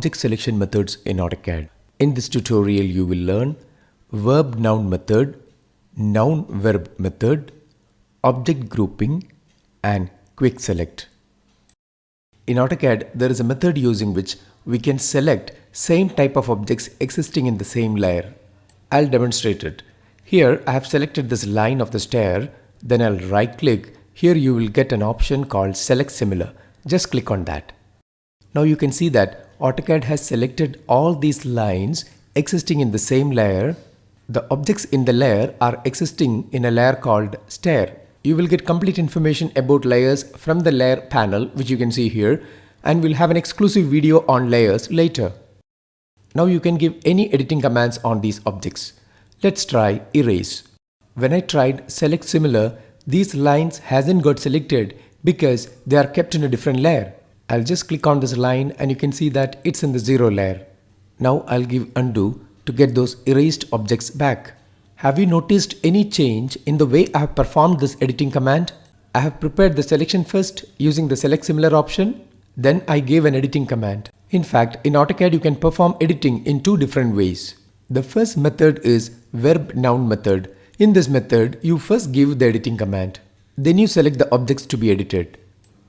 object selection methods in AutoCAD. In this tutorial, you will learn verb-noun method, noun-verb method, object grouping, and quick select. In AutoCAD, there is a method using which we can select same type of objects existing in the same layer. I'll demonstrate it. Here, I have selected this line of the stair, then I'll right-click. Here you will get an option called Select Similar. Just click on that. Now you can see that AutoCAD has selected all these lines existing in the same layer. The objects in the layer are existing in a layer called stair. You will get complete information about layers from the layer panel, which you can see here, and we'll have an exclusive video on layers later. Now you can give any editing commands on these objects. Let's try erase. When I tried select similar, these lines hasn't got selected because they are kept in a different layer. I'll just click on this line and you can see that it's in the 0 layer. Now I'll give undo to get those erased objects back. Have you noticed any change in the way I have performed this editing command? I have prepared the selection first using the select similar option. Then I gave an editing command. In fact, in AutoCAD you can perform editing in two different ways. The first method is verb-noun method. In this method, you first give the editing command. Then you select the objects to be edited.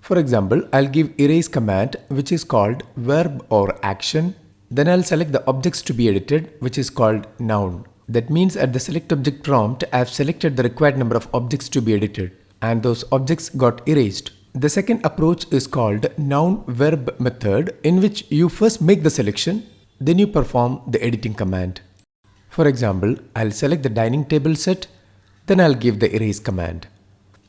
For example, I'll give erase command, which is called verb or action. Then I'll select the objects to be edited, which is called noun. That means at the select object prompt, I have selected the required number of objects to be edited, and those objects got erased. The second approach is called noun-verb method, in which you first make the selection, then you perform the editing command. For example, I'll select the dining table set, then I'll give the erase command.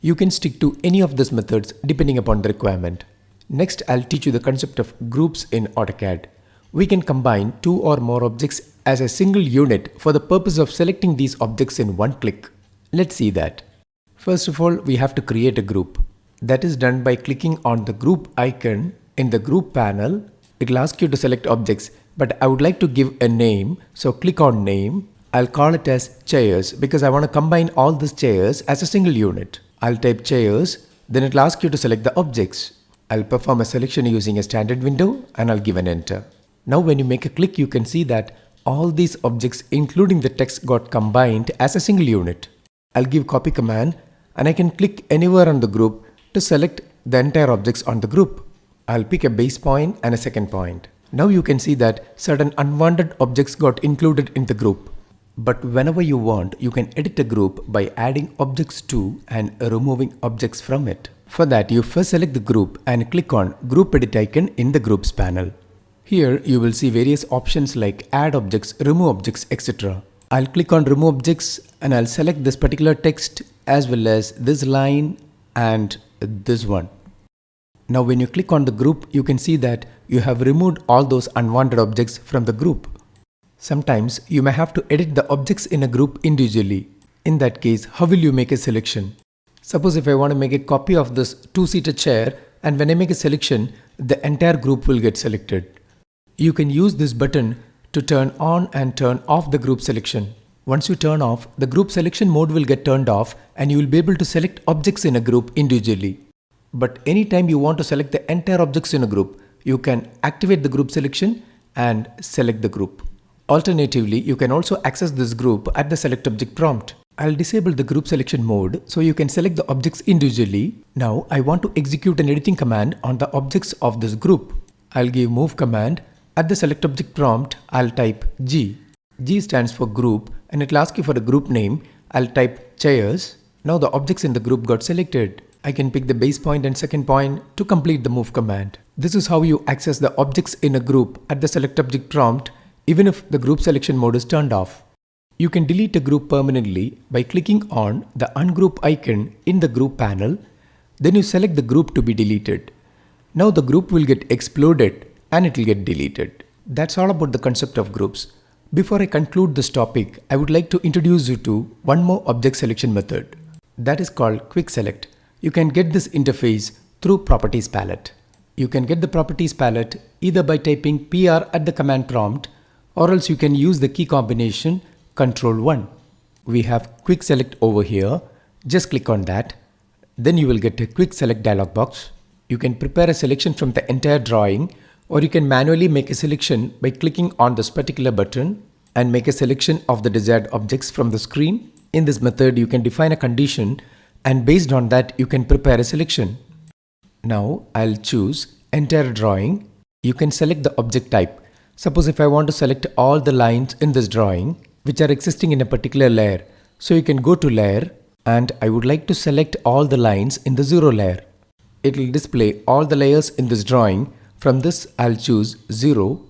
You can stick to any of these methods depending upon the requirement. Next, I'll teach you the concept of groups in AutoCAD. We can combine two or more objects as a single unit for the purpose of selecting these objects in one click. Let's see that. First of all, we have to create a group. That is done by clicking on the group icon in the group panel. It will ask you to select objects, but I would like to give a name, so click on name. I'll call it as chairs because I want to combine all these chairs as a single unit. I'll type chairs, then it will ask you to select the objects. I'll perform a selection using a standard window and I'll give an enter. Now when you make a click, you can see that all these objects including the text got combined as a single unit. I'll give copy command and I can click anywhere on the group to select the entire objects on the group. I'll pick a base point and a second point. Now you can see that certain unwanted objects got included in the group. But whenever you want, you can edit a group by adding objects to and removing objects from it. For that, you first select the group and click on Group Edit icon in the Groups panel. Here you will see various options like add objects, remove objects, etc. I'll click on remove objects and I'll select this particular text as well as this line and this one. Now when you click on the group, you can see that you have removed all those unwanted objects from the group. Sometimes you may have to edit the objects in a group individually. In that case, how will you make a selection? Suppose if I want to make a copy of this two-seater chair, and when I make a selection, the entire group will get selected. You can use this button to turn on and turn off the group selection. Once you turn off, the group selection mode will get turned off and you will be able to select objects in a group individually. But anytime you want to select the entire objects in a group, you can activate the group selection and select the group. Alternatively, you can also access this group at the select object prompt. I'll disable the group selection mode so you can select the objects individually. Now I want to execute an editing command on the objects of this group. I'll give move command. At the select object prompt, I'll type G. G stands for group and it will ask you for a group name. I'll type chairs. Now the objects in the group got selected. I can pick the base point and second point to complete the move command. This is how you access the objects in a group at the select object prompt even if the group selection mode is turned off. You can delete a group permanently by clicking on the ungroup icon in the group panel. Then you select the group to be deleted. Now the group will get exploded and it will get deleted. That's all about the concept of groups. Before I conclude this topic, I would like to introduce you to one more object selection method. That is called quick select. You can get this interface through Properties palette. You can get the Properties palette either by typing PR at the command prompt, or else you can use the key combination Ctrl+1. We have quick select over here. Just click on that. Then you will get a quick select dialog box. You can prepare a selection from the entire drawing, Or you can manually make a selection by clicking on this particular button and make a selection of the desired objects from the screen. In this method, you can define a condition and based on that, you can prepare a selection. Now, I'll choose entire drawing. You can select the object type. Suppose if I want to select all the lines in this drawing, which are existing in a particular layer. So you can go to layer and I would like to select all the lines in the 0 layer. It will display all the layers in this drawing. From this, I'll choose 0.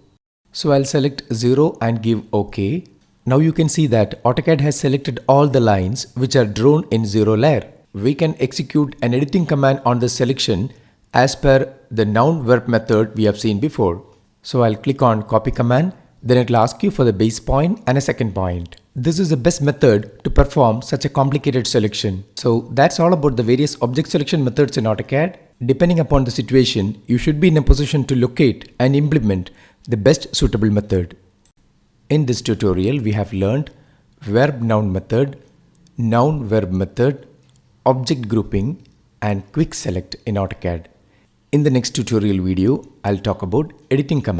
So I'll select 0 and give OK. Now you can see that AutoCAD has selected all the lines which are drawn in 0 layer. We can execute an editing command on the selection as per the noun verb method we have seen before. So I'll click on copy command, then it will ask you for the base point and a second point. This is the best method to perform such a complicated selection. So that's all about the various object selection methods in AutoCAD. Depending upon the situation, you should be in a position to locate and implement the best suitable method. In this tutorial, we have learned verb noun method, noun verb method, object grouping and quick select in AutoCAD. In the next tutorial video, I'll talk about editing command.